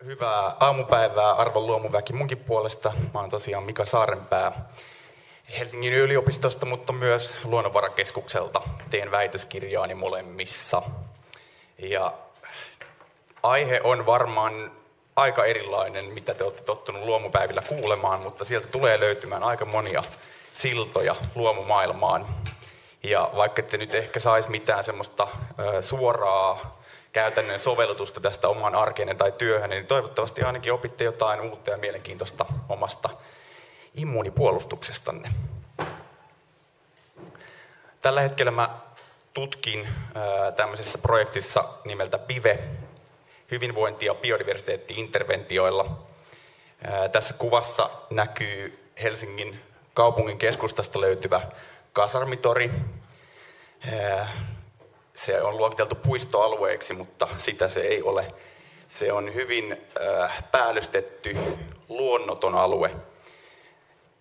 Hyvää aamupäivää arvon luomuväki munkin puolesta. Mä oon tosiaan Mika Saarenpää Helsingin yliopistosta, mutta myös Luonnonvarakeskukselta. Teen väitöskirjaani molemmissa. Ja aihe on varmaan aika erilainen, mitä te olette tottunut luomupäivillä kuulemaan, mutta sieltä tulee löytymään aika monia siltoja luomumaailmaan. Ja vaikka ette nyt ehkä saisi mitään semmoista suoraa käytännön sovellutusta tästä omaan arkeen tai työhön, niin toivottavasti ainakin opitte jotain uutta ja mielenkiintoista omasta immuunipuolustuksestanne. Tällä hetkellä mä tutkin tämmöisessä projektissa nimeltä PIVE, hyvinvointi- ja biodiversiteetti-interventioilla. Tässä kuvassa näkyy Helsingin kaupungin keskustasta löytyvä kasarmitori. Se on luokiteltu puistoalueeksi, mutta sitä se ei ole. Se on hyvin päällystetty, luonnoton alue.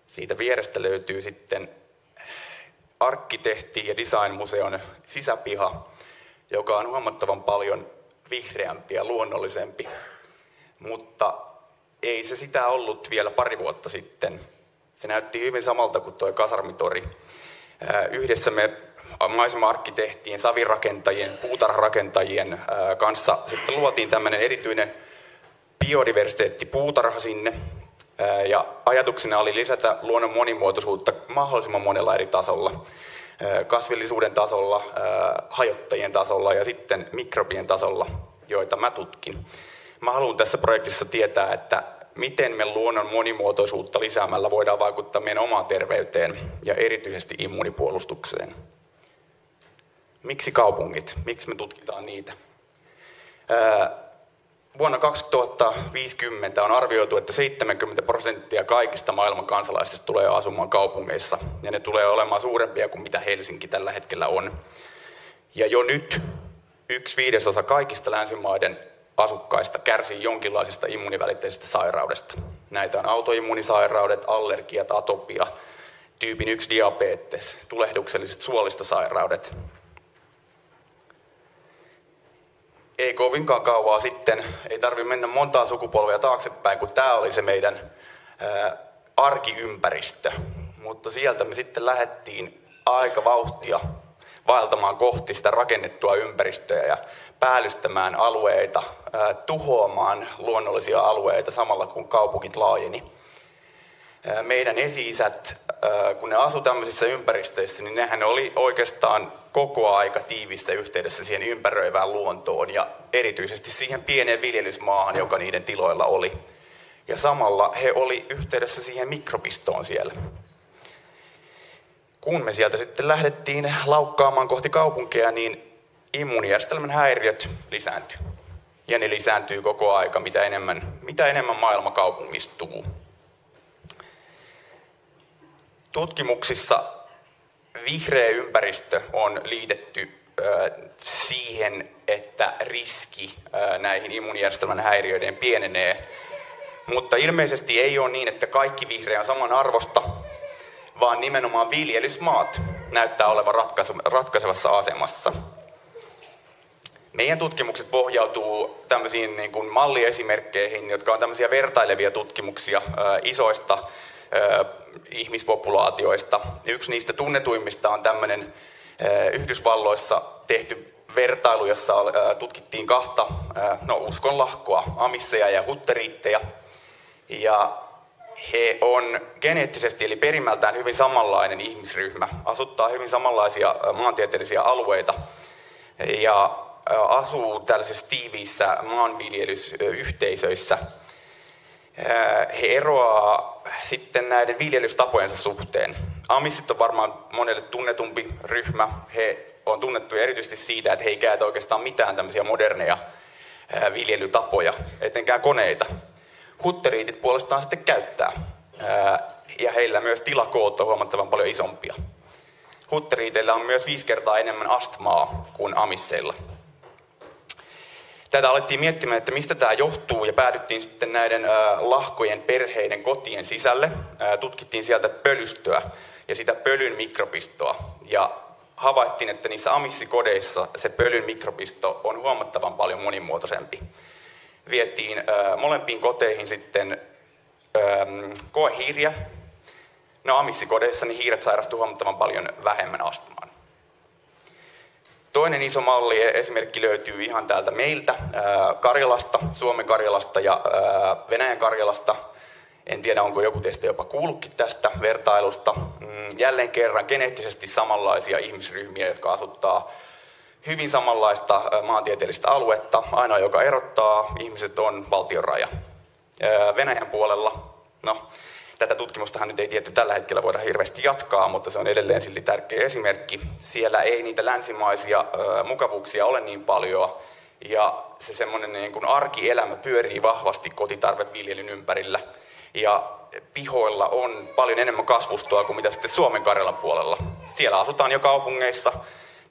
Siitä vierestä löytyy sitten arkkitehti- ja designmuseon sisäpiha, joka on huomattavan paljon vihreämpi ja luonnollisempi. Mutta ei se sitä ollut vielä pari vuotta sitten. Se näytti hyvin samalta kuin tuo kasarmitori. Yhdessä me maisema-arkkitehtien, savirakentajien, puutarharakentajien kanssa sitten luotiin tämmöinen erityinen biodiversiteettipuutarha sinne. Ja ajatuksena oli lisätä luonnon monimuotoisuutta mahdollisimman monella eri tasolla. Kasvillisuuden tasolla, hajottajien tasolla ja sitten mikrobien tasolla, joita mä tutkin. Mä haluan tässä projektissa tietää, että miten me luonnon monimuotoisuutta lisäämällä voidaan vaikuttaa meidän omaan terveyteen ja erityisesti immuunipuolustukseen. Miksi kaupungit? Miksi me tutkitaan niitä? Vuonna 2050 on arvioitu, että 70% kaikista maailman kansalaisista tulee asumaan kaupungeissa. Ja ne tulee olemaan suurempia kuin mitä Helsinki tällä hetkellä on. Ja jo nyt 1/5 kaikista länsimaiden asukkaista kärsii jonkinlaisesta immuunivälitteisestä sairaudesta. Näitä on autoimmuunisairaudet, allergiat, atopia, tyypin 1 diabetes, tulehdukselliset suolistosairaudet. Ei kovinkaan kauaa sitten, ei tarvitse mennä montaa sukupolvea taaksepäin, kun tämä oli se meidän arkiympäristö. Mutta sieltä me sitten lähdettiin aika vauhtia vaeltamaan kohti sitä rakennettua ympäristöä ja päällystämään alueita, tuhoamaan luonnollisia alueita samalla kun kaupungit laajeni. Meidän esi-isät, kun ne asuivat tämmöisissä ympäristöissä, niin nehän oli oikeastaan koko aika tiivissä yhteydessä siihen ympäröivään luontoon ja erityisesti siihen pieneen viljelysmaahan, joka niiden tiloilla oli. Ja samalla he oli yhteydessä siihen mikrobistoon siellä. Kun me sieltä sitten lähdettiin laukkaamaan kohti kaupunkia, niin immuunijärjestelmän häiriöt lisääntyi. Ja ne lisääntyy koko aika, mitä enemmän maailma kaupungistuu. Tutkimuksissa vihreä ympäristö on liitetty siihen, että riski näihin immuunijärjestelmän häiriöiden pienenee. Mutta ilmeisesti ei ole niin, että kaikki vihreä on saman arvosta, vaan nimenomaan viljelysmaat näyttää olevan ratkaisevassa asemassa. Meidän tutkimukset pohjautuu tämmöisiin niin kuin malliesimerkkeihin, jotka on tämmöisiä vertailevia tutkimuksia isoista ihmispopulaatioista. Yksi niistä tunnetuimmista on tämmöinen Yhdysvalloissa tehty vertailu, jossa tutkittiin kahta uskonlahkoa, amisseja ja hutteriitteja. Ja he on geneettisesti eli perimältään hyvin samanlainen ihmisryhmä, asuttaa hyvin samanlaisia maantieteellisiä alueita ja asuu tällaisissa tiiviissä maanviljelysyhteisöissä. He eroaa sitten näiden viljelystapojensa suhteen. Amissit on varmaan monelle tunnetumpi ryhmä. He on tunnettu erityisesti siitä, että he ei käytä oikeastaan mitään tämmöisiä moderneja viljelytapoja, etenkään koneita. Hutteriitit puolestaan sitten käyttää. Ja heillä myös tilakoot on huomattavan paljon isompia. Hutteriiteillä on myös 5 kertaa enemmän astmaa kuin amisseilla. Tätä alettiin miettimään, että mistä tämä johtuu, ja päädyttiin sitten näiden lahkojen perheiden kotien sisälle. Tutkittiin sieltä pölystöä ja sitä pölyn mikrobistoa. Ja havaittiin, että niissä amissikodeissa se pölyn mikrobisto on huomattavan paljon monimuotoisempi. vietiin molempiin koteihin sitten koehiiriä. No amissikodeissa niin hiiret sairastuivat huomattavan paljon vähemmän astmaan. Toinen iso malli esimerkki löytyy ihan täältä meiltä Karjalasta, Suomen Karjalasta ja Venäjän Karjalasta. En tiedä, onko joku teistä jopa kuullutkin tästä vertailusta. Jälleen kerran geneettisesti samanlaisia ihmisryhmiä, jotka asuttaa hyvin samanlaista maantieteellistä aluetta. Ainoa, joka erottaa ihmiset, on valtionraja. Venäjän puolella, no tätä tutkimustahan nyt ei tietty tällä hetkellä voida hirveästi jatkaa, mutta se on edelleen silti tärkeä esimerkki. Siellä ei niitä länsimaisia mukavuuksia ole niin paljon, ja se semmoinen niin kuin arkielämä pyörii vahvasti kotitarveviljelyn ympärillä. Ja pihoilla on paljon enemmän kasvustoa kuin mitä sitten Suomen Karjalan puolella. Siellä asutaan jo kaupungeissa.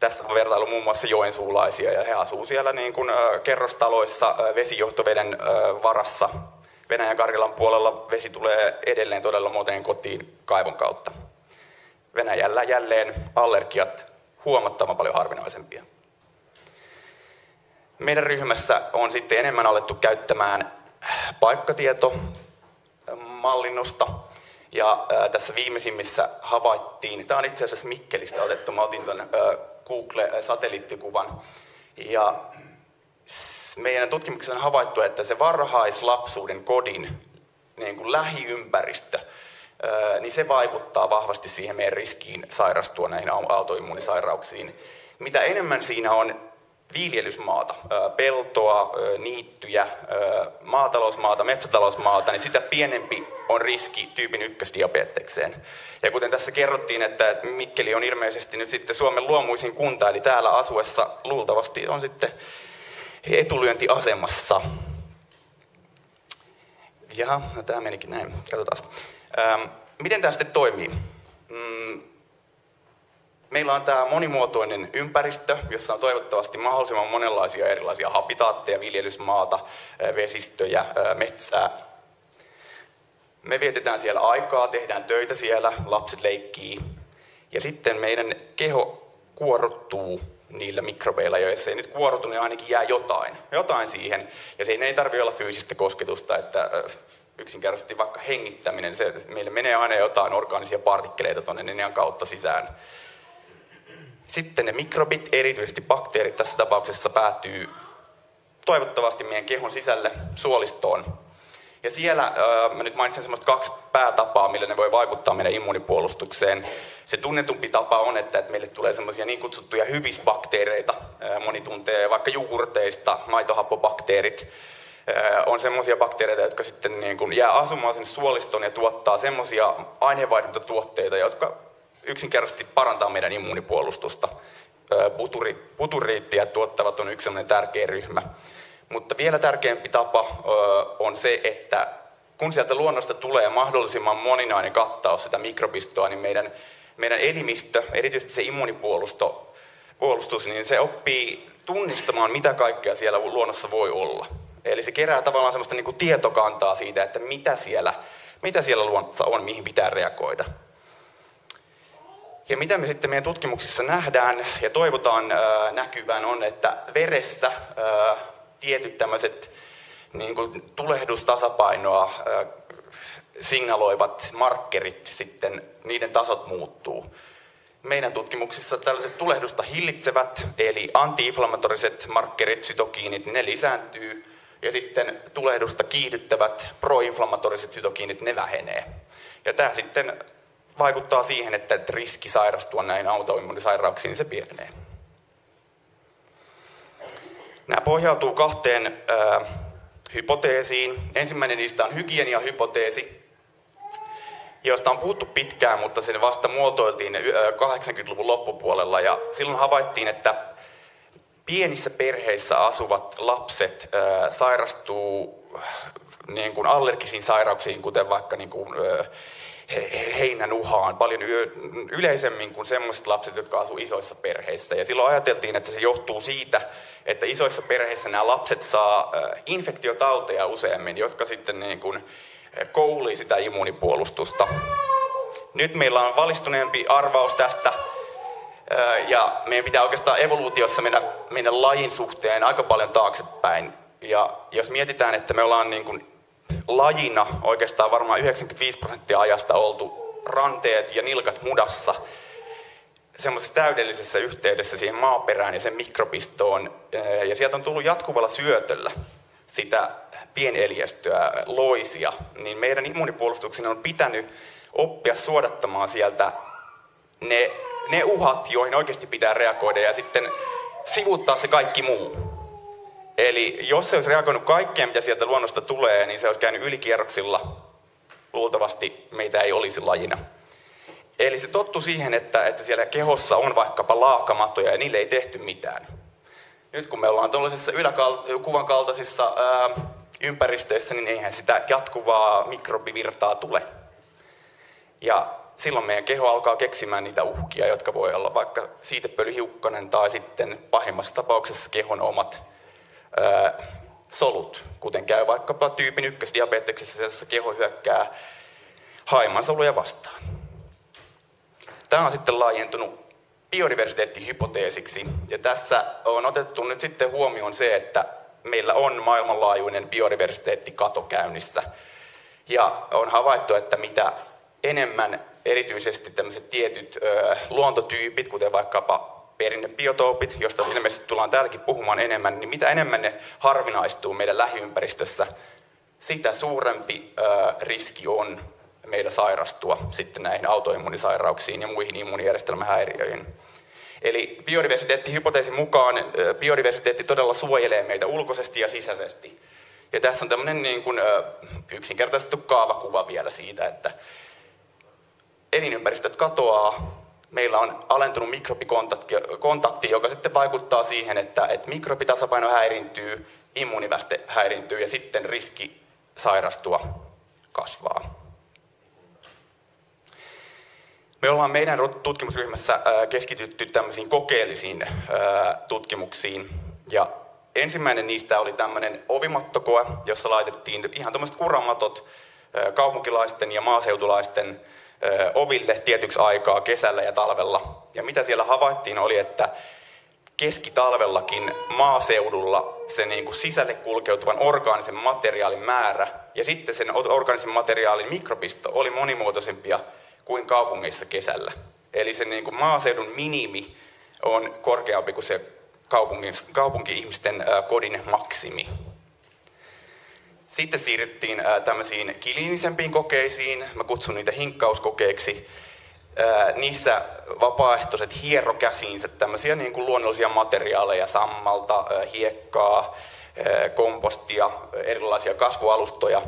Tästä on vertailu muun muassa joensuulaisia, ja he asuu siellä niin kuin kerrostaloissa vesijohtoveden varassa. Venäjän Karjalan puolella vesi tulee edelleen todella moneen kotiin kaivon kautta. Venäjällä jälleen allergiat huomattavan paljon harvinaisempia. Meidän ryhmässä on sitten enemmän alettu käyttämään paikkatietomallinnosta. Ja tässä viimeisimmissä havaittiin, tämä on itse asiassa Mikkelistä otettu, mä otin tuon Google-satelliittikuvan. Ja meidän tutkimuksessa on havaittu, että se varhaislapsuuden kodin niin kuin lähiympäristö, niin se vaikuttaa vahvasti siihen meidän riskiin sairastua näihin autoimmuunisairauksiin. Mitä enemmän siinä on viljelysmaata, peltoa, niittyjä, maatalousmaata, metsätalousmaata, niin sitä pienempi on riski tyypin 1-diabetekseen. Ja kuten tässä kerrottiin, että Mikkeli on ilmeisesti nyt sitten Suomen luomuisin kunta, eli täällä asuessa luultavasti on sitten etulyöntiasemassa. Jaha, no tämä menikin näin. Katsotaan. Miten tämä sitten toimii? Meillä on tämä monimuotoinen ympäristö, jossa on toivottavasti mahdollisimman monenlaisia erilaisia habitaatteja, viljelysmaata, vesistöjä, metsää. Me vietetään siellä aikaa, tehdään töitä siellä, lapset leikkii. Ja sitten meidän keho kuorruttuu niillä mikrobeilla, joissa ei nyt kuorrutu, niin ainakin jää jotain siihen. Ja siinä ei tarvitse olla fyysistä kosketusta, että yksinkertaisesti vaikka hengittäminen, meille menee aina jotain orgaanisia partikkeleita tuonne nenän kautta sisään. Sitten ne mikrobit, erityisesti bakteerit tässä tapauksessa, päätyy toivottavasti meidän kehon sisälle suolistoon. Ja siellä mä nyt mainitsen semmoista 2 päätapaa, millä ne voi vaikuttaa meidän immunipuolustukseen. Se tunnetumpi tapa on, että meille tulee semmoisia niin kutsuttuja hyvisbakteereita. Moni tuntee vaikka jogurteista, maitohappobakteerit. On semmoisia bakteereita, jotka sitten niin kuin jää asumaan sinne suolistoon ja tuottaa semmoisia aineenvaihduntatuotteita, jotka yksinkertaisesti parantaa meidän immunipuolustusta. Puturiittijät tuottavat on yksi sellainen tärkeä ryhmä. Mutta vielä tärkeämpi tapa on se, että kun sieltä luonnosta tulee mahdollisimman moninainen kattaus sitä mikrobistoa, niin meidän elimistö, erityisesti se immunipuolustus, niin se oppii tunnistamaan, mitä kaikkea siellä luonnossa voi olla. Eli se kerää tavallaan semmoista niin kuin tietokantaa siitä, että mitä siellä luonnossa on, mihin pitää reagoida. Ja mitä me sitten meidän tutkimuksissa nähdään ja toivotaan näkyvän on, että veressä tietyt tämmöiset niin kuin tulehdustasapainoa signaloivat markkerit sitten, niiden tasot muuttuu. Meidän tutkimuksissa tällaiset tulehdusta hillitsevät, eli anti-inflammatoriset markkerit, sytokiinit, ne lisääntyy. Ja sitten tulehdusta kiihdyttävät proinflammatoriset sytokiinit, ne vähenee. Ja tämä sitten vaikuttaa siihen, että riski sairastua näihin autoimmunisairauksiin, niin se pienenee. Nämä pohjautuu 2 hypoteesiin. Ensimmäinen niistä on hygieniahypoteesi, josta on puhuttu pitkään, mutta se vasta muotoiltiin 80-luvun loppupuolella. Ja silloin havaittiin, että pienissä perheissä asuvat lapset sairastuu niin kuin allergisiin sairauksiin, kuten vaikka niin kuin, heinänuhaan, paljon yleisemmin kuin sellaiset lapset, jotka asuu isoissa perheissä. Ja silloin ajateltiin, että se johtuu siitä, että isoissa perheissä nämä lapset saa infektiotauteja useammin, jotka sitten niin kuin koulii sitä immunipuolustusta. Nyt meillä on valistuneempi arvaus tästä, ja meidän pitää oikeastaan evoluutiossa mennä lajin suhteen aika paljon taaksepäin, Ja jos mietitään, että me ollaan niin kuin lajina oikeastaan varmaan 95% ajasta oltu ranteet ja nilkat mudassa, semmoisessa täydellisessä yhteydessä siihen maaperään ja sen mikrobistoon, ja sieltä on tullut jatkuvalla syötöllä sitä pieneliöstöä, loisia, niin meidän immuunipuolustuksen on pitänyt oppia suodattamaan sieltä ne uhat, joihin oikeasti pitää reagoida, ja sitten sivuuttaa se kaikki muu. Eli jos se olisi reagoinut kaikkeen, mitä sieltä luonnosta tulee, niin se olisi käynyt ylikierroksilla. Luultavasti meitä ei olisi lajina. Eli se tottui siihen, että siellä kehossa on vaikkapa laakamatoja ja niille ei tehty mitään. Nyt kun me ollaan tuollaisissa yläkuvan kaltaisissa ympäristöissä, niin eihän sitä jatkuvaa mikrobivirtaa tule. Ja silloin meidän keho alkaa keksimään niitä uhkia, jotka voi olla vaikka siitepölyhiukkanen tai sitten pahimmassa tapauksessa kehon omat solut, kuten käy vaikkapa tyypin 1 diabeteksessä, jossa keho hyökkää haimansoluja vastaan. Tämä on sitten laajentunut biodiversiteettihypoteesiksi, ja tässä on otettu nyt sitten huomioon se, että meillä on maailmanlaajuinen biodiversiteettikato käynnissä. Ja on havaittu, että mitä enemmän erityisesti tämmöiset tietyt luontotyypit, kuten vaikkapa perinnebiotoopit, josta ilmeisesti tullaan täälläkin puhumaan enemmän, niin mitä enemmän ne harvinaistuu meidän lähiympäristössä, sitä suurempi riski on meillä sairastua sitten näihin autoimmunisairauksiin ja muihin immuunijärjestelmän häiriöihin. Eli biodiversiteettihypoteesin mukaan biodiversiteetti todella suojelee meitä ulkoisesti ja sisäisesti. Ja tässä on tämmöinen niin kuin yksinkertaistettu kaavakuva vielä siitä, että elinympäristöt katoaa, meillä on alentunut mikrobikontakti, joka sitten vaikuttaa siihen, että mikrobitasapaino häiriintyy, immuuniväste häiriintyy ja sitten riski sairastua kasvaa. Me ollaan meidän tutkimusryhmässä keskitytty tämmöisiin kokeellisiin tutkimuksiin. Ja ensimmäinen niistä oli tämmöinen ovimattokoe, jossa laitettiin ihan tämmöiset kuramatot kaupunkilaisten ja maaseutulaisten oville tietyksi aikaa kesällä ja talvella. Ja mitä siellä havaittiin oli, että keskitalvellakin maaseudulla se niin kuin sisälle kulkeutuvan orgaanisen materiaalin määrä ja sitten sen orgaanisen materiaalin mikrobisto oli monimuotoisempia kuin kaupungeissa kesällä. Eli se niin kuin maaseudun minimi on korkeampi kuin se kaupunki-ihmisten kodin maksimi. Sitten siirryttiin tämmöisiin kliinisempiin kokeisiin, mä kutsun niitä hinkkauskokeiksi. Niissä vapaaehtoiset hiero käsiinsä tämmöisiä niin kuin luonnollisia materiaaleja, sammalta, hiekkaa, kompostia, erilaisia kasvualustoja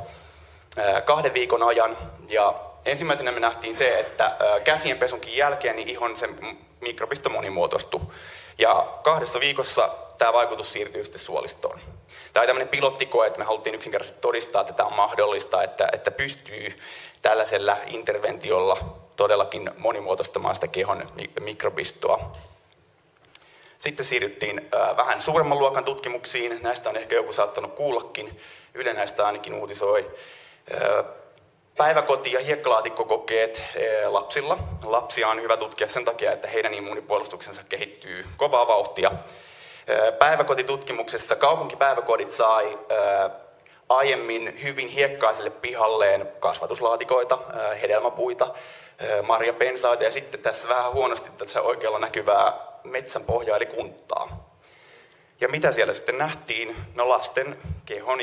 2 viikon ajan. Ja ensimmäisenä me nähtiin se, että käsienpesunkin jälkeen niin ihon se mikrobisto monimuotoistui. Ja 2 viikossa tämä vaikutus siirtyy sitten suolistoon. Tämä oli tämmöinen pilottikoe, että me haluttiin yksinkertaisesti todistaa, että tämä on mahdollista, että pystyy tällaisella interventiolla todellakin monimuotoistamaan sitä kehon mikrobistoa. Sitten siirryttiin vähän suuremman luokan tutkimuksiin. Näistä on ehkä joku saattanut kuullakin. Yle näistä ainakin uutisoi. Päiväkoti- ja hiekkalaatikkokokeet lapsilla. Lapsia on hyvä tutkia sen takia, että heidän immuunipuolustuksensa kehittyy kovaa vauhtia. Päiväkotitutkimuksessa kaupunkipäiväkodit sai aiemmin hyvin hiekkaiselle pihalleen kasvatuslaatikoita, hedelmäpuita, marjapensaita ja sitten tässä vähän huonosti tässä oikealla näkyvää metsänpohjaa eli kunttaa. Ja mitä siellä sitten nähtiin? No lasten kehon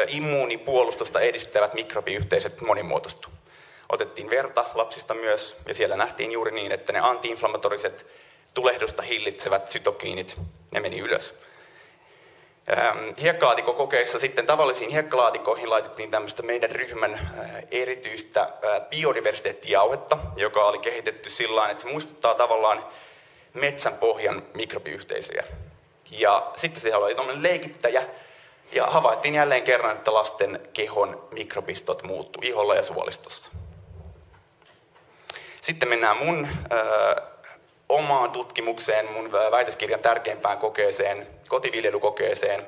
immuunipuolustusta edistävät mikrobiyhteisöt monimuotoistu. Otettiin verta lapsista myös ja siellä nähtiin juuri niin, että ne anti-inflammatoriset tulehdusta hillitsevät sytokiinit, ne meni ylös. Hiekkalaatikkokokeissa sitten tavallisiin hiekkalaatikoihin laitettiin tämmöistä meidän ryhmän erityistä biodiversiteettijauhetta, joka oli kehitetty sillä että se muistuttaa tavallaan metsän pohjan mikrobiyhteisöjä. Ja sitten siellä oli tämmöinen leikittäjä ja havaittiin jälleen kerran, että lasten kehon mikrobistot muuttui iholla ja suolistossa. Sitten mennään mun omaan tutkimukseen, mun väitöskirjan tärkeimpään kokeeseen, kotiviljelykokeeseen.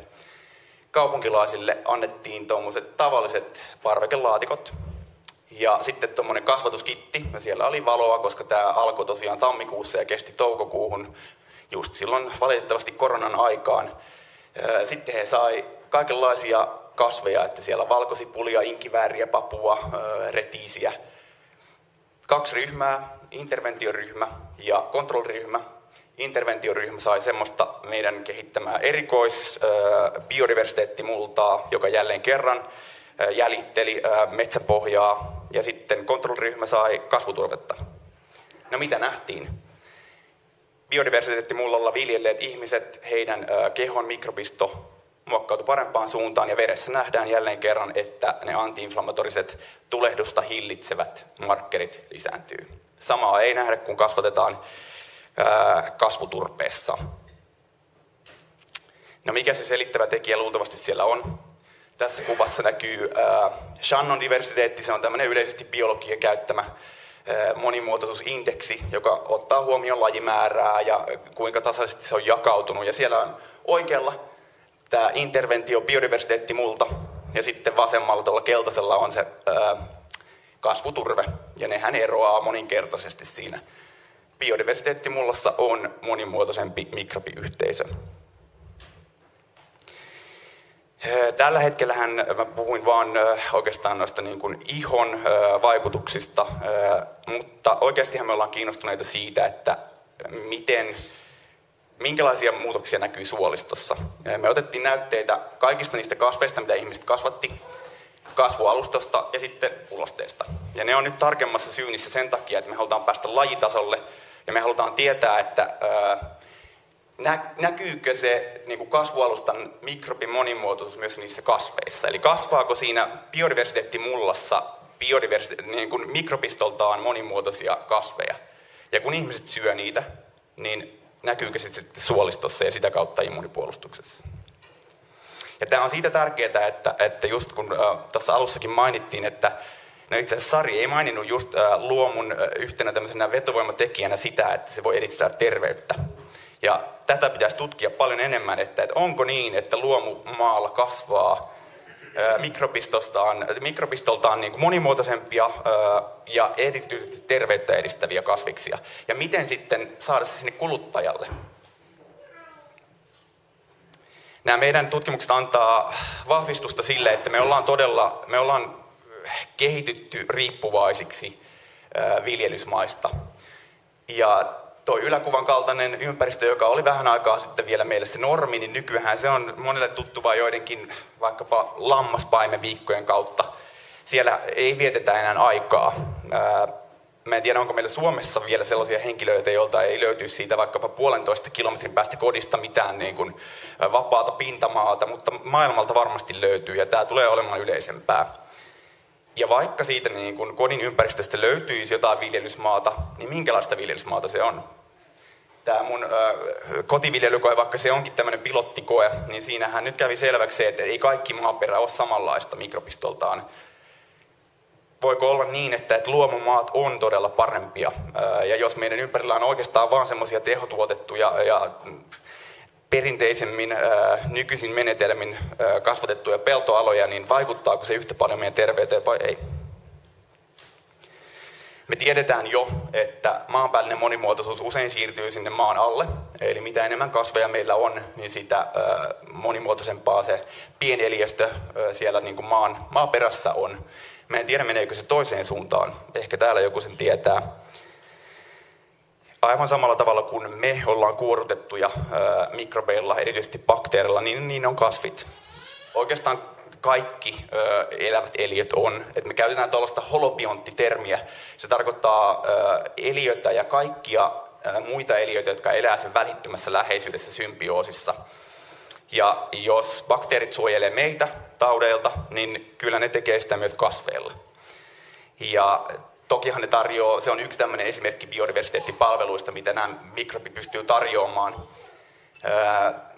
Kaupunkilaisille annettiin tuommoiset tavalliset parvekelaatikot ja sitten tuommoinen kasvatuskitti. Ja siellä oli valoa, koska tämä alkoi tosiaan tammikuussa ja kesti toukokuuhun, just silloin valitettavasti koronan aikaan. Sitten he sai kaikenlaisia kasveja, että siellä on valkosipulia, inkivääriä, papua, retiisiä. 2 ryhmää, interventioryhmä ja kontrolliryhmä. Interventioryhmä sai semmoista meidän kehittämää biodiversiteettimultaa, joka jälleen kerran jäljitteli metsäpohjaa, ja sitten kontrolliryhmä sai kasvuturvetta. No mitä nähtiin? Biodiversiteettimullalla viljelleet ihmiset, heidän kehon mikrobisto muokkautui parempaan suuntaan, ja veressä nähdään jälleen kerran, että ne antiinflammatoriset tulehdusta hillitsevät markkerit lisääntyy. Samaa ei nähdä, kun kasvatetaan kasvuturpeessa. No mikä se selittävä tekijä luultavasti siellä on? Tässä kuvassa näkyy Shannon diversiteetti, se on tämmöinen yleisesti biologian käyttämä monimuotoisuusindeksi, joka ottaa huomioon lajimäärää ja kuinka tasaisesti se on jakautunut. Ja siellä on oikealla tämä interventio biodiversiteettimulta, ja sitten vasemmalla tuolla keltaisella on se kasvuturve, ja nehän eroaa moninkertaisesti siinä. Biodiversiteettimullassa on monimuotoisempi mikrobiyhteisö. Tällä hetkellähän mä puhuin vaan oikeastaan noista niin kuin ihon vaikutuksista, mutta oikeastihan me ollaan kiinnostuneita siitä, että minkälaisia muutoksia näkyy suolistossa. Me otettiin näytteitä kaikista niistä kasveista, mitä ihmiset kasvatti, kasvualustosta ja sitten ulosteesta. Ja ne on nyt tarkemmassa syynissä sen takia, että me halutaan päästä lajitasolle ja me halutaan tietää, että näkyykö se niin kuin kasvualustan mikrobin monimuotoisuus myös niissä kasveissa. Eli kasvaako siinä biodiversiteettimullassa niin kuin mikrobistoltaan monimuotoisia kasveja. Ja kun ihmiset syö niitä, niin näkyykö se sitten suolistossa ja sitä kautta immunipuolustuksessa. Ja tämä on siitä tärkeää, että just kun tuossa alussakin mainittiin, että no itse asiassa Sari ei maininnut just luomun yhtenä tämmöisenä vetovoimatekijänä sitä, että se voi edistää terveyttä. Ja tätä pitäisi tutkia paljon enemmän, että onko niin, että luomumaalla kasvaa mikrobistoltaan niin kuin monimuotoisempia ja erityisesti terveyttä edistäviä kasviksia. Ja miten sitten saada se sinne kuluttajalle? Nämä meidän tutkimukset antaa vahvistusta sille, että me ollaan kehitytty riippuvaisiksi viljelysmaista. Ja tuo yläkuvan kaltainen ympäristö, joka oli vähän aikaa sitten vielä meille se normi, niin nykyään se on monelle tuttuva joidenkin vaikkapa lammaspaimenviikkojen kautta. Siellä ei vietetä enää aikaa. Mä en tiedä, onko meillä Suomessa vielä sellaisia henkilöitä, joilta ei löytyisi siitä vaikkapa 1,5 kilometrin päästä kodista mitään niin kuin vapaata pintamaata, mutta maailmalta varmasti löytyy ja tämä tulee olemaan yleisempää. Ja vaikka siitä niin kun kodin ympäristöstä löytyisi jotain viljelysmaata, niin minkälaista viljelysmaata se on? Tämä mun kotiviljelykoe, vaikka se onkin tämmöinen pilottikoe, niin siinähän nyt kävi selväksi se, että ei kaikki maaperä ole samanlaista mikrobistoltaan. Voiko olla niin, että luomumaat on todella parempia? Ja jos meidän ympärillä on oikeastaan vaan semmoisia tehotuotettuja ja perinteisemmin nykyisin menetelmin kasvatettuja peltoaloja, niin vaikuttaako se yhtä paljon meidän terveyteen vai ei? Me tiedetään jo, että maanpäällinen monimuotoisuus usein siirtyy sinne maan alle. Eli mitä enemmän kasveja meillä on, niin sitä monimuotoisempaa se pieneliöstö siellä niin kuin maaperässä on. Mä en tiedä, meneekö se toiseen suuntaan. Ehkä täällä joku sen tietää. Aivan samalla tavalla kuin me ollaan kuorrutettuja mikrobeilla, erityisesti bakteereilla, niin on kasvit. Oikeastaan kaikki elävät eliöt on. Et me käytetään tuollaista holobionttitermiä. Se tarkoittaa eliötä ja kaikkia muita eliöitä, jotka elää sen välittömässä läheisyydessä symbioosissa. Ja jos bakteerit suojelee meitä taudeilta, niin kyllä ne tekee sitä myös kasveilla. Ja tokihan ne tarjoaa, se on yksi tämmöinen esimerkki biodiversiteettipalveluista, mitä nämä mikrobi pystyy tarjoamaan.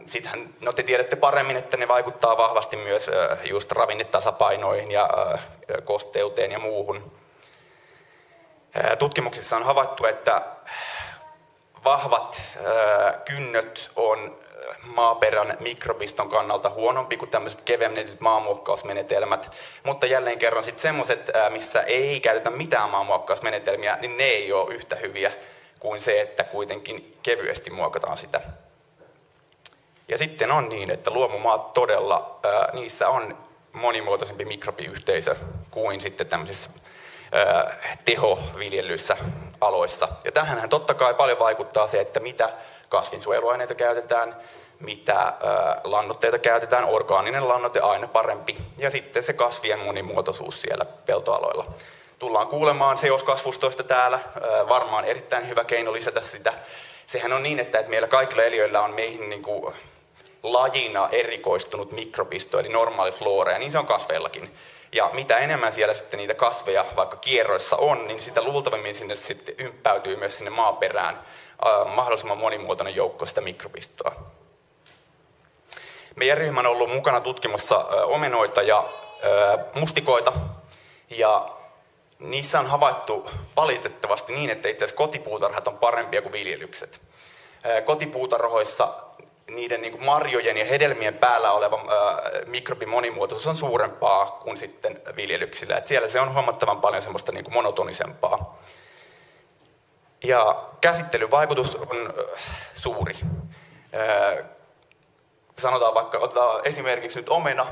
Sittenhän, no te tiedätte paremmin, että ne vaikuttaa vahvasti myös just ravinnetasapainoihin ja kosteuteen ja muuhun. Tutkimuksissa on havaittu, että vahvat kynnöt on maaperän mikrobiston kannalta huonompi kuin tämmöiset kevennetyt maanmuokkausmenetelmät, mutta jälleen kerran sitten semmoiset, missä ei käytetä mitään maanmuokkausmenetelmiä, niin ne ei ole yhtä hyviä kuin se, että kuitenkin kevyesti muokataan sitä. Ja sitten on niin, että luomumaat todella, niissä on monimuotoisempi mikrobiyhteisö kuin sitten tämmöisissä tehoviljelyissä aloissa. Ja tähänhän totta kai paljon vaikuttaa se, että mitä kasvinsuojeluaineita käytetään, mitä lannoitteita käytetään, orgaaninen lannoite aina parempi, ja sitten se kasvien monimuotoisuus siellä peltoaloilla. Tullaan kuulemaan seoskasvustoista täällä, varmaan erittäin hyvä keino lisätä sitä. Sehän on niin, että meillä kaikilla eliöillä on meihin niin kuin lajina erikoistunut mikrobisto, eli normaali flora, ja niin se on kasveillakin. Ja mitä enemmän siellä sitten niitä kasveja vaikka kierroissa on, niin sitä luultavimmin sinne sitten ympäytyy myös sinne maaperään mahdollisimman monimuotoinen joukko sitä mikrobistoa. Meidän ryhmä on ollut mukana tutkimassa omenoita ja mustikoita, ja niissä on havaittu valitettavasti niin, että itse asiassa kotipuutarhat on parempia kuin viljelykset. Kotipuutarhoissa niiden niin kuin marjojen ja hedelmien päällä oleva mikrobimonimuotoisuus on suurempaa kuin sitten viljelyksillä. Et siellä se on huomattavan paljon semmoista niin kuin monotonisempaa. Ja käsittelyvaikutus on suuri. Sanotaan vaikka, otetaan esimerkiksi nyt omena,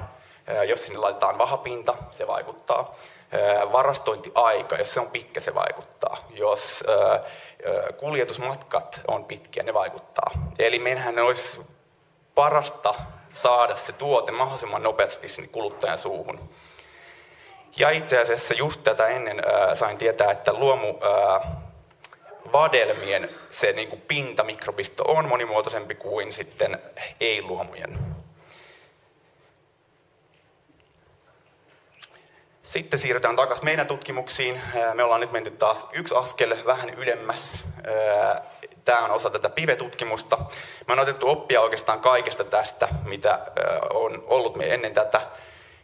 jos sinne laitetaan vahapinta, se vaikuttaa. Varastointiaika, jos se on pitkä, se vaikuttaa. Jos kuljetusmatkat on pitkiä, ne vaikuttaa. Eli meidänhän olisi parasta saada se tuote mahdollisimman nopeasti sinne kuluttajan suuhun. Ja itse asiassa just tätä ennen sain tietää, että luomuvadelmien se niin kuin pintamikrobisto on monimuotoisempi kuin sitten ei-luomujen. Sitten siirrytään takaisin meidän tutkimuksiin. Me ollaan nyt menty taas yksi askel vähän ylemmäs. Tämä on osa tätä PIVE-tutkimusta. Me on otettu oppia oikeastaan kaikesta tästä, mitä on ollut me ennen tätä.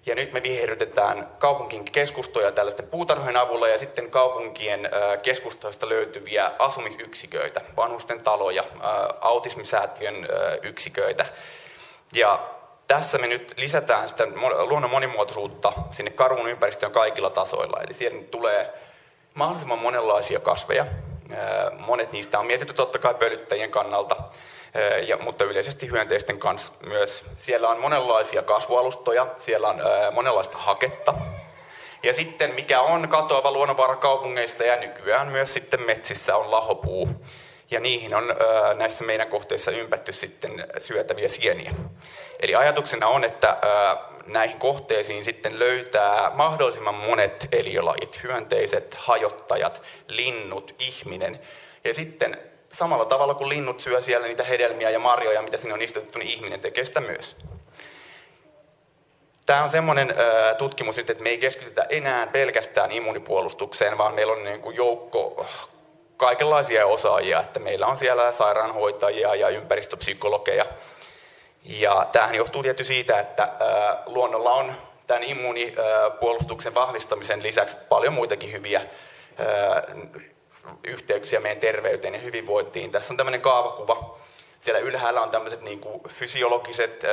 Ja nyt me viherrytetään kaupunkien keskustoja tällaisten puutarhojen avulla ja sitten kaupunkien keskustoista löytyviä asumisyksiköitä, vanhusten taloja, autismisäätiön yksiköitä. Ja tässä me nyt lisätään sitä luonnon monimuotoisuutta sinne Karhun ympäristöön kaikilla tasoilla. Eli siellä tulee mahdollisimman monenlaisia kasveja. Monet niistä on mietitty totta kai pölyttäjien kannalta, mutta yleisesti hyönteisten kanssa myös. Siellä on monenlaisia kasvualustoja, siellä on monenlaista haketta. Ja sitten mikä on katoava luonnonvara kaupungeissa ja nykyään myös sitten metsissä on lahopuu. Ja niihin on näissä meidän kohteissa ympätty sitten syötäviä sieniä. Eli ajatuksena on, että näihin kohteisiin sitten löytää mahdollisimman monet eliölajit, hyönteiset, hajottajat, linnut, ihminen. Ja sitten samalla tavalla kuin linnut syö siellä niitä hedelmiä ja marjoja, mitä sinne on istutettu, niin ihminen tekee sitä myös. Tämä on semmoinen tutkimus nyt, että me ei keskitytä enää pelkästään immunipuolustukseen, vaan meillä on niin kuin joukko kaikenlaisia osaajia, että meillä on siellä sairaanhoitajia ja ympäristöpsykologeja. Ja tämähän johtuu tietysti siitä, että luonnolla on tämän immunipuolustuksen vahvistamisen lisäksi paljon muitakin hyviä yhteyksiä meidän terveyteen ja hyvinvointiin. Tässä on tämmöinen kaavakuva. Siellä ylhäällä on tämmöiset niin kuin fysiologiset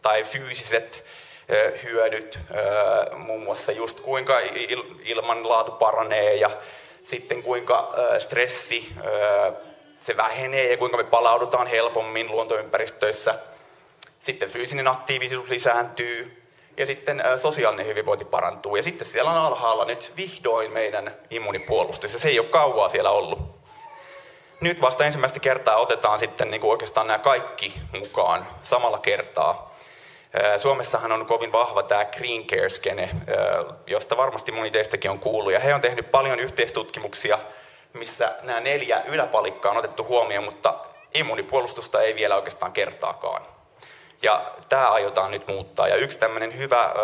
tai fyysiset hyödyt, muun muassa just kuinka ilmanlaatu paranee ja sitten kuinka stressi se vähenee ja kuinka me palaudutaan helpommin luontoympäristöissä. Sitten fyysinen aktiivisuus lisääntyy ja sitten sosiaalinen hyvinvointi parantuu. Ja sitten siellä on alhaalla nyt vihdoin meidän immunipuolustus ja se ei ole kauaa siellä ollut. Nyt vasta ensimmäistä kertaa otetaan sitten niin kuin oikeastaan nämä kaikki mukaan samalla kertaa. Suomessahan on kovin vahva tämä Green Care-skene, josta varmasti moni teistäkin on kuullut. Ja he on tehnyt paljon yhteistutkimuksia, missä nämä 4 yläpalikkaa on otettu huomioon, mutta immunipuolustusta ei vielä oikeastaan kertaakaan. Ja tämä aiotaan nyt muuttaa. Ja yksi tämmöinen hyvä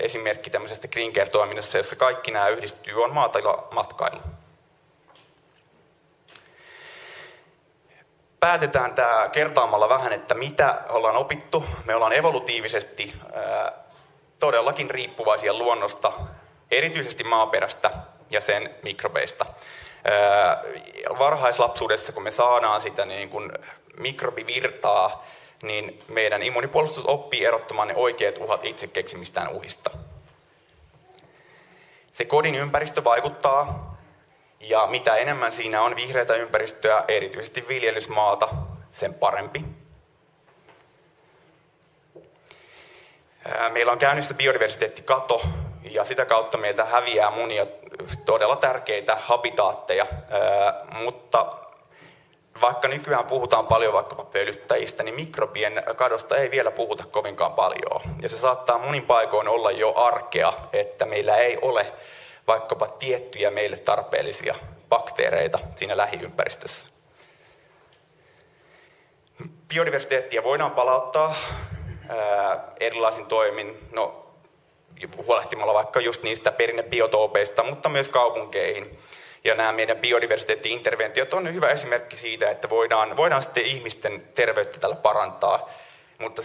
esimerkki tämmöisestä Green Care-toiminnassa, jossa kaikki nämä yhdistyy, on maatilamatkailu. Päätetään tämä kertaamalla vähän, että mitä ollaan opittu. Me ollaan evolutiivisesti todellakin riippuvaisia luonnosta, erityisesti maaperästä ja sen mikrobeista. Varhaislapsuudessa, kun me saadaan sitä niin kuin mikrobivirtaa, niin meidän immunipuolustus oppii erottamaan ne oikeat uhat itse keksimistään uhista. Se kodin ympäristö vaikuttaa. Ja mitä enemmän siinä on vihreätä ympäristöä, erityisesti viljelysmaata, sen parempi. Meillä on käynnissä biodiversiteettikato ja sitä kautta meiltä häviää monia todella tärkeitä habitaatteja, mutta vaikka nykyään puhutaan paljon vaikkapa pölyttäjistä, niin mikrobien kadosta ei vielä puhuta kovinkaan paljon. Ja se saattaa monin paikoin olla jo arkea, että meillä ei ole vaikkapa tiettyjä meille tarpeellisia bakteereita siinä lähiympäristössä. Biodiversiteettiä voidaan palauttaa erilaisin toimin, huolehtimalla vaikka just niistä perinnebiotoopeista, mutta myös kaupunkeihin. Ja nämä meidän biodiversiteetti-interventiot on hyvä esimerkki siitä, että voidaan sitten ihmisten terveyttä tällä parantaa, mutta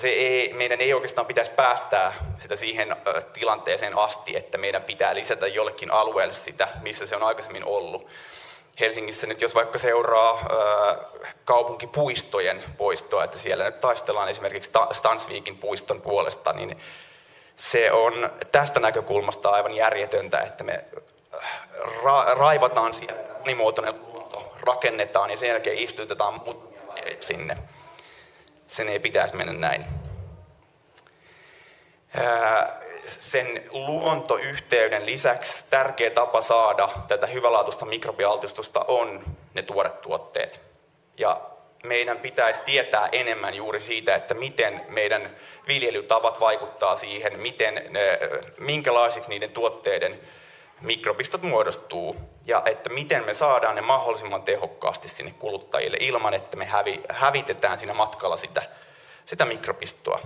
meidän ei oikeastaan pitäisi päästää sitä siihen tilanteeseen asti, että meidän pitää lisätä jollekin alueelle sitä, missä se on aikaisemmin ollut. Helsingissä nyt jos vaikka seuraa kaupunkipuistojen poistoa, että siellä nyt taistellaan esimerkiksi Stansvikin puiston puolesta, niin se on tästä näkökulmasta aivan järjetöntä, että me raivataan siellä monimuotoinen luonto, rakennetaan ja sen jälkeen istutetaan sinne. Sen ei pitäisi mennä näin. Sen luontoyhteyden lisäksi tärkeä tapa saada tätä hyvälaatuista mikrobialtistusta on ne tuoret tuotteet. Ja meidän pitäisi tietää enemmän juuri siitä, että miten meidän viljelytavat vaikuttaa siihen, minkälaisiksi niiden tuotteiden mikrobistot muodostuu ja että miten me saadaan ne mahdollisimman tehokkaasti sinne kuluttajille ilman, että me hävitetään siinä matkalla sitä mikrobistoa.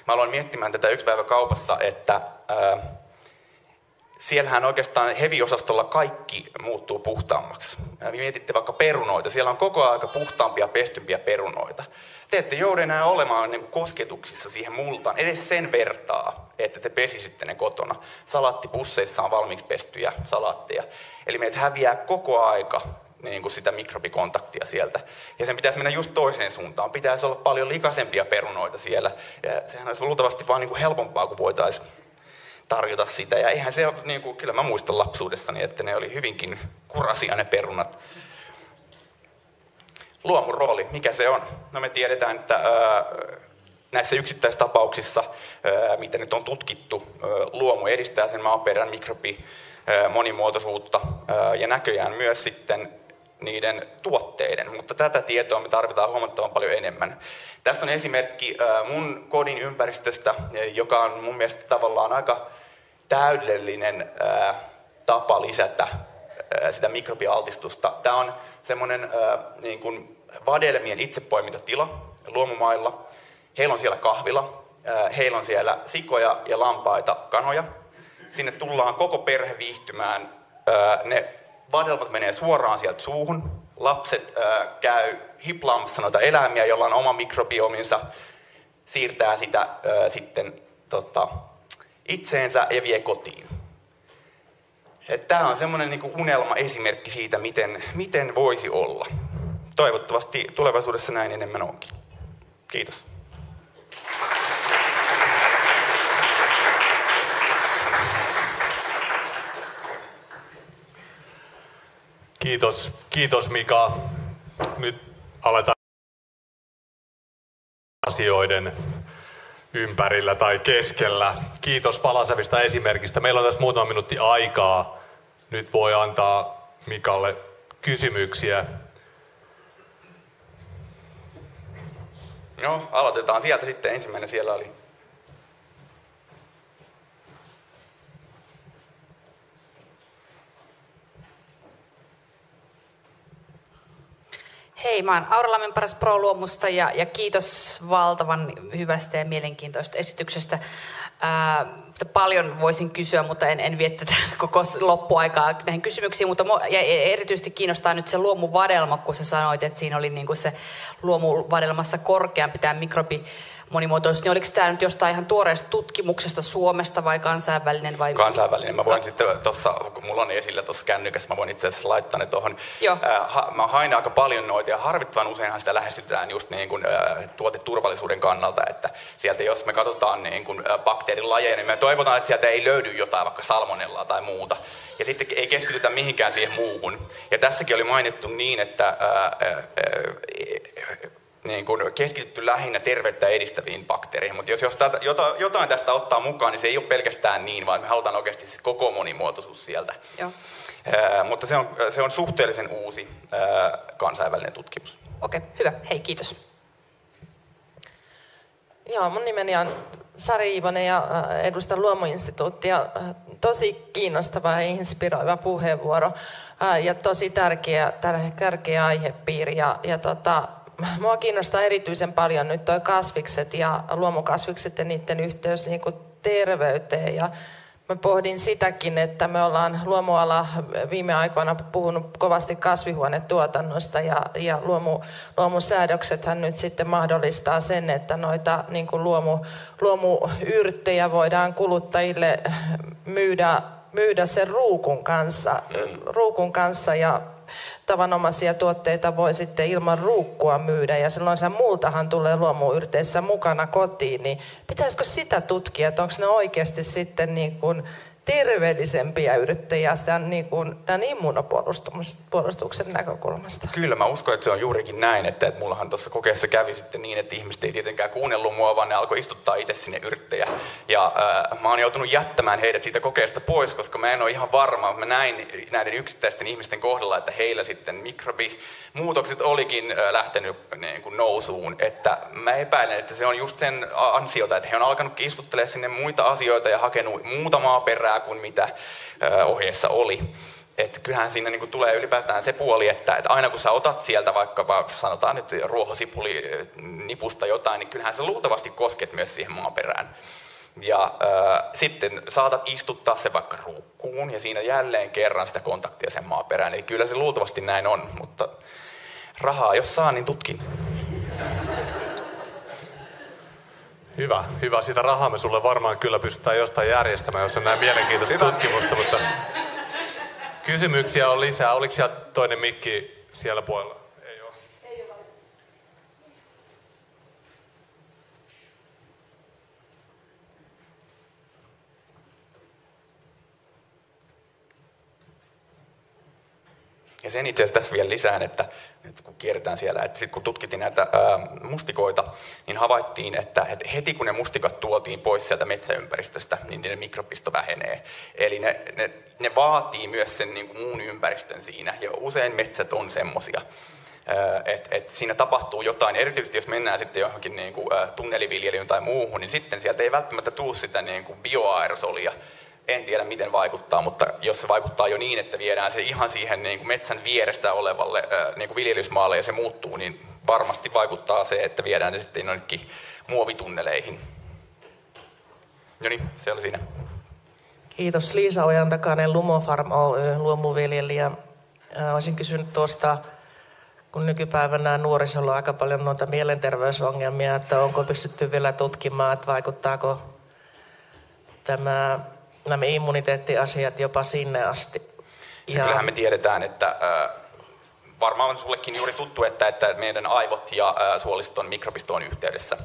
Mä aloin miettimään tätä yksi päivä kaupassa, että siellähän oikeastaan heavy-osastolla kaikki muuttuu puhtaammaksi. Mietitte vaikka perunoita, siellä on koko ajan puhtaampia, pestympiä perunoita. Te ette joudu enää olemaan kosketuksissa siihen multaan, edes sen vertaa, että te pesisitte ne kotona. Salaattipusseissa on valmiiksi pestyjä salaatteja. Eli meiltä häviää koko aika sitä mikrobikontaktia sieltä. Ja sen pitäisi mennä just toiseen suuntaan. Pitäisi olla paljon likaisempia perunoita siellä. Ja sehän olisi luultavasti vaan helpompaa, kun voitaisiin tarjota sitä. Ja eihän se ole, kyllä mä muistan lapsuudessani, että ne oli hyvinkin kurasia ne perunat. Luomun rooli, mikä se on? No me tiedetään, että näissä yksittäistapauksissa, mitä nyt on tutkittu, luomu edistää sen maaperän monimuotoisuutta ja näköjään myös sitten niiden tuotteiden, mutta tätä tietoa me tarvitaan huomattavan paljon enemmän. Tässä on esimerkki mun kodin ympäristöstä, joka on mun mielestä tavallaan aika täydellinen tapa lisätä sitä mikrobialtistusta. Tämä on semmoinen vadelmien itsepoimintatila luomumailla. Heillä on siellä kahvila, heillä on siellä sikoja ja lampaita, kanoja. Sinne tullaan koko perhe viihtymään. Ne vadelmat menee suoraan sieltä suuhun. Lapset käy hiplaamassa noita eläimiä, joilla on oma mikrobiominsa, siirtää sitä sitten itseensä ja vie kotiin. Tämä on semmoinen unelma-esimerkki siitä, miten voisi olla. Toivottavasti tulevaisuudessa näin enemmän onkin. Kiitos. Kiitos Mika. Nyt aletaan asioiden ympärillä tai keskellä. Kiitos valaisevista esimerkistä. Meillä on tässä muutama minuutti aikaa. Nyt voi antaa Mikalle kysymyksiä. No, aloitetaan sieltä sitten. Ensimmäinen siellä oli. Hei, mä oon Aura Lammenparas Pro-luomusta ja kiitos valtavan hyvästä ja mielenkiintoista esityksestä. Paljon voisin kysyä, mutta en vie tätä koko loppuaikaa näihin kysymyksiin, mutta ja erityisesti kiinnostaa nyt se luomuvadelma, kun sä sanoit, että siinä oli niinku se luomuvadelmassa korkeampi tämä mikrobimonimuotoisuus, niin oliko tämä nyt jostain ihan tuoreesta tutkimuksesta Suomesta vai kansainvälinen? Vai... Kansainvälinen. Mä voin sitten tuossa, kun mulla on esillä tuossa kännykässä, mä voin itse asiassa laittaa ne tuohon. Mä hain aika paljon noita ja harvittavan useinhan sitä lähestytään just niin kuin tuoteturvallisuuden kannalta, että sieltä jos me katsotaan niin kuin bakteerilajeja, niin me toivotaan, että sieltä ei löydy jotain vaikka salmonellaa tai muuta. Ja sitten ei keskitytä mihinkään siihen muuhun. Ja tässäkin oli mainittu niin, että niin kuin keskitytty lähinnä terveyttä edistäviin bakteereihin, mutta jos jotain tästä ottaa mukaan, niin se ei ole pelkästään niin, vaan me halutaan oikeasti se koko monimuotoisuus sieltä. Joo. Mutta se on suhteellisen uusi kansainvälinen tutkimus. Okei, hyvä. Hei, kiitos. Joo, mun nimeni on Sari Iivonen ja edustan Luomuinstituuttia. Tosi kiinnostava ja inspiroiva puheenvuoro ja tosi tärkeä aihepiiri. Mua kiinnostaa erityisen paljon nyt toi kasvikset ja luomukasvikset ja niiden yhteys niin kuin terveyteen. Ja mä pohdin sitäkin, että me ollaan luomuala viime aikoina puhunut kovasti kasvihuonetuotannosta ja luomusäädöksethän nyt sitten mahdollistaa sen, että noita niin kuin luomuyrttejä voidaan kuluttajille myydä sen ruukun kanssa ja tavanomaisia tuotteita voi sitten ilman ruukkua myydä ja silloin se multahan tulee luomuyrteissä mukana kotiin, niin pitäisikö sitä tutkia, että onko ne oikeasti sitten niin kuin terveellisempiä yrttejä tämän immunopuolustuksen näkökulmasta? Kyllä, mä uskon, että se on juurikin näin, että mullahan tuossa kokeessa kävi sitten niin, että ihmiset ei tietenkään kuunnellut mua, vaan ne alkoi istuttaa itse sinne yrttejä. Ja mä oon joutunut jättämään heidät siitä kokeesta pois, koska mä en ole ihan varma. Mä näin näiden yksittäisten ihmisten kohdalla, että heillä sitten mikrobimuutokset olikin lähtenyt niin kuin nousuun. Että mä epäilen, että se on just sen ansiota, että he on alkanut istuttelemaan sinne muita asioita ja hakenut muuta maaperää kuin mitä ohjeessa oli. Että kyllähän siinä niinku tulee ylipäätään se puoli, että aina kun sä otat sieltä vaikka sanotaan nyt ruohosipulinipusta jotain, niin kyllähän sä luultavasti kosket myös siihen maaperään. Ja sitten saatat istuttaa se vaikka ruukkuun ja siinä jälleen kerran sitä kontaktia sen maaperään. Eli kyllä se luultavasti näin on, mutta rahaa jos saa, niin tutkin. Hyvä. Sitä rahaa me sulle varmaan kyllä pystytään jostain järjestämään, jos on näin mielenkiintoista tutkimusta, mutta kysymyksiä on lisää. Oliko siellä toinen mikki siellä puolella? Ei ole. Ja sen itse asiassa tässä vielä lisään, että kun kierretään siellä, että sitten kun tutkittiin näitä mustikoita, niin havaittiin, että heti kun ne mustikat tuotiin pois sieltä metsäympäristöstä, niin niiden mikrobisto vähenee. Eli ne vaatii myös sen niin kuin muun ympäristön siinä, ja usein metsät on semmosia. Että siinä tapahtuu jotain, erityisesti jos mennään sitten johonkin niin kuin tunneliviljelyyn tai muuhun, niin sitten sieltä ei välttämättä tule sitä niin kuin bioaerosolia. En tiedä miten vaikuttaa, mutta jos se vaikuttaa jo niin, että viedään se ihan siihen niin kuin metsän vieressä olevalle niin kuin viljelysmaalle ja se muuttuu, niin varmasti vaikuttaa se, että viedään ne sitten jonnekin muovitunneleihin. No niin, se oli siinä. Kiitos. Liisa Ojantakainen, Lumofarm Oy, luomuviljelijä. Olisin kysynyt tuosta, kun nykypäivänä nuorisolla on aika paljon noita mielenterveysongelmia, että onko pystytty vielä tutkimaan, että vaikuttaako nämä immuniteettiasiat jopa sinne asti. Ja kyllähän me tiedetään, että varmaan on sullekin juuri tuttu, että meidän aivot ja suoliston mikrobisto on yhteydessä.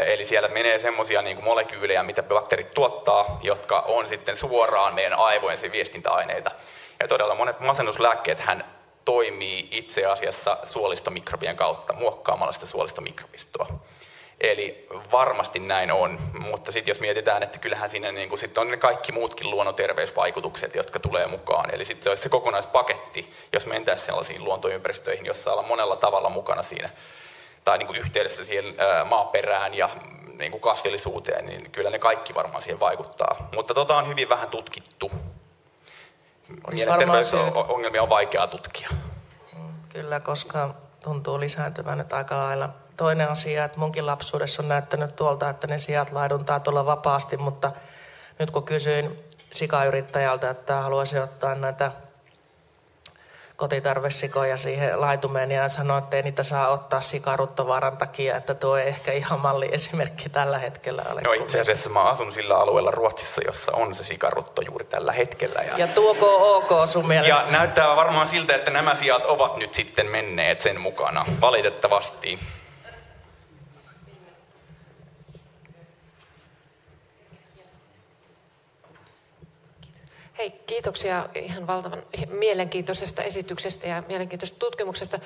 Eli siellä menee semmoisia niin kuin molekyylejä, mitä bakteerit tuottaa, jotka on sitten suoraan meidän aivojen viestintäaineita. Ja todella monet masennuslääkkeet hän toimii itse asiassa suolistomikrobien kautta, muokkaamalla sitä suolistomikrobistoa. Eli varmasti näin on, mutta sitten jos mietitään, että kyllähän siinä niin kun sit on ne kaikki muutkin luonnonterveysvaikutukset, jotka tulee mukaan. Eli sitten se olisi se kokonaispaketti, jos mentäisiin sellaisiin luontoympäristöihin, jossa ollaan monella tavalla mukana siinä, tai niin kuin yhteydessä siihen maaperään ja niin kuin kasvillisuuteen, niin kyllä ne kaikki varmaan siihen vaikuttaa. Mutta on hyvin vähän tutkittu. Mielenterveysongelmia on vaikeaa tutkia. Kyllä, koska tuntuu lisääntyvän nyt aika lailla. Toinen asia, että munkin lapsuudessa on näyttänyt tuolta, että ne sijat laiduntaa tulla vapaasti, mutta nyt kun kysyin sikayrittäjältä, että haluaisin ottaa näitä kotitarvesikoja siihen laitumeen, ja sanoi, että ei niitä saa ottaa sikaruttovaaran takia, että tuo ei ehkä ihan malliesimerkki tällä hetkellä ole. No itse asiassa mä asun sillä alueella Ruotsissa, jossa on se sikarutto juuri tällä hetkellä. Ja tuoko ok sun mielestä? Ja näyttää varmaan siltä, että nämä sijat ovat nyt sitten menneet sen mukana, valitettavasti. Hei, kiitoksia ihan valtavan mielenkiintoisesta esityksestä ja mielenkiintoisesta tutkimuksesta.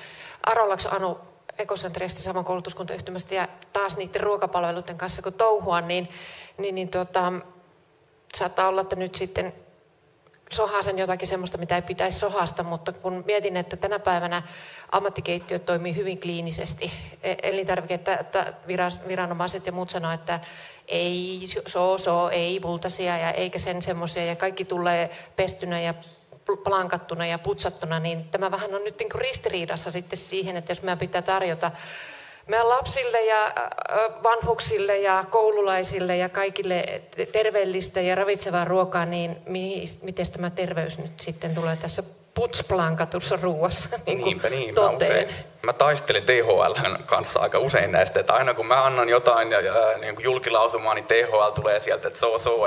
Arolakso Anu, Ekocentriasta saman koulutuskuntayhtymästä ja taas niiden ruokapalveluiden kanssa kun touhua, niin saattaa olla, että nyt sitten sohasen jotakin semmoista, mitä ei pitäisi sohasta, mutta kun mietin, että tänä päivänä ammattikeittiöt toimii hyvin kliinisesti, elintarvikeviranomaiset ja muut sanoo, että ei ei multasia ja eikä sen semmoisia ja kaikki tulee pestynä ja plankattuna ja putsattuna, niin tämä vähän on nyt niin kuin ristiriidassa sitten siihen, että jos meidän pitää tarjota meidän lapsille ja vanhuksille ja koululaisille ja kaikille terveellistä ja ravitsevaa ruokaa, niin miten tämä terveys nyt sitten tulee tässä putsplankatussa ruuassa Niin, toteen? Mä taistelin THL:n kanssa aika usein näistä, että aina kun mä annan jotain niin kuin julkilausumaa, niin THL tulee sieltä, että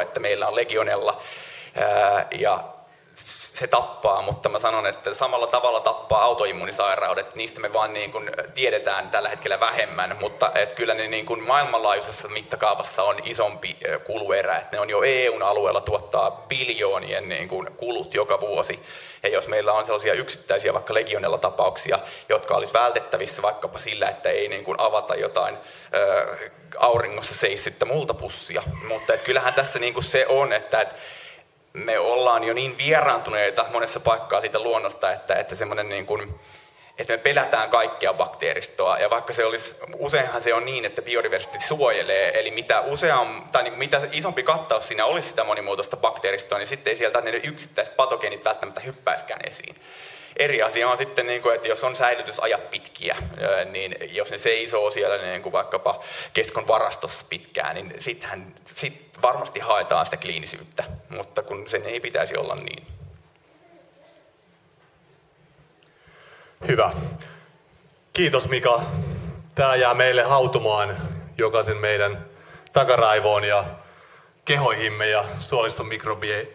että meillä on legionella ja se tappaa, mutta mä sanon, että samalla tavalla tappaa autoimmunisairaudet. Niistä me vaan niin kuin tiedetään tällä hetkellä vähemmän, mutta et kyllä ne niin kuin maailmanlaajuisessa mittakaavassa on isompi kuluerä. Et ne on jo EUn alueella tuottaa biljoonien niin kuin kulut joka vuosi. Ja jos meillä on sellaisia yksittäisiä vaikka legionella-tapauksia, jotka olisi vältettävissä vaikkapa sillä, että ei niin kuin avata jotain auringossa seissyttä multapussia. Mutta et kyllähän tässä niin kuin se on, että me ollaan jo niin vieraantuneita monessa paikkaa siitä luonnosta, että semmoinen niin kuin, että me pelätään kaikkea bakteeristoa. Ja vaikka se olisi, useinhan se on niin, että biodiversiteetti suojelee, eli mitä mitä isompi kattaus siinä olisi sitä monimuotoista bakteeristoa, niin sitten ei sieltä ne yksittäiset patogeenit välttämättä hyppäiskään esiin. Eri asia on sitten, että jos on säilytysajat pitkiä, niin jos ne seisoo siellä niin vaikkapa keskon varastossa pitkään, niin sitten varmasti haetaan sitä kliinisyyttä, mutta kun sen ei pitäisi olla niin. Hyvä. Kiitos Mika. Tämä jää meille hautumaan jokaisen meidän takaraivoon ja kehoihimme ja suoliston mikrobien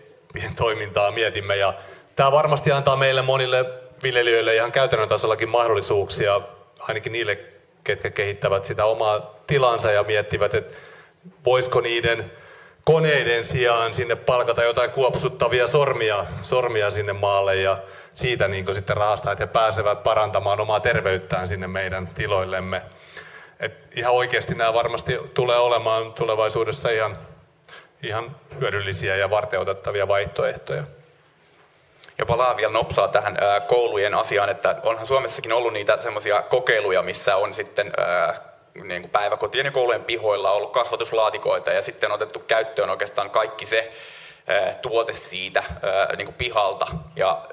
toimintaa mietimme. Ja tämä varmasti antaa meille monille viljelijöille ihan käytännön tasollakin mahdollisuuksia, ainakin niille, ketkä kehittävät sitä omaa tilansa ja miettivät, että voisiko niiden koneiden sijaan sinne palkata jotain kuopsuttavia sormia sinne maalle ja siitä niin sitten rahastaa, että he pääsevät parantamaan omaa terveyttään sinne meidän tiloillemme. Et ihan oikeasti nämä varmasti tulee olemaan tulevaisuudessa ihan hyödyllisiä ja varteenotettavia vaihtoehtoja. Ja palaan vielä nopsaa tähän koulujen asiaan, että onhan Suomessakin ollut niitä semmoisia kokeiluja, missä on sitten niin kuin päiväkotien ja koulujen pihoilla ollut kasvatuslaatikoita ja sitten on otettu käyttöön oikeastaan kaikki se tuote siitä niin kuin pihalta. Ja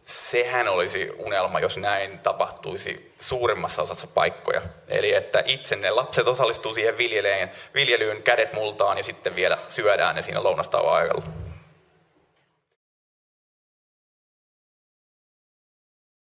sehän olisi unelma, jos näin tapahtuisi suurimmassa osassa paikkoja. Eli että itse ne lapset osallistuu siihen viljelyyn, kädet multaan ja sitten vielä syödään ne siinä lounastauon aikalla.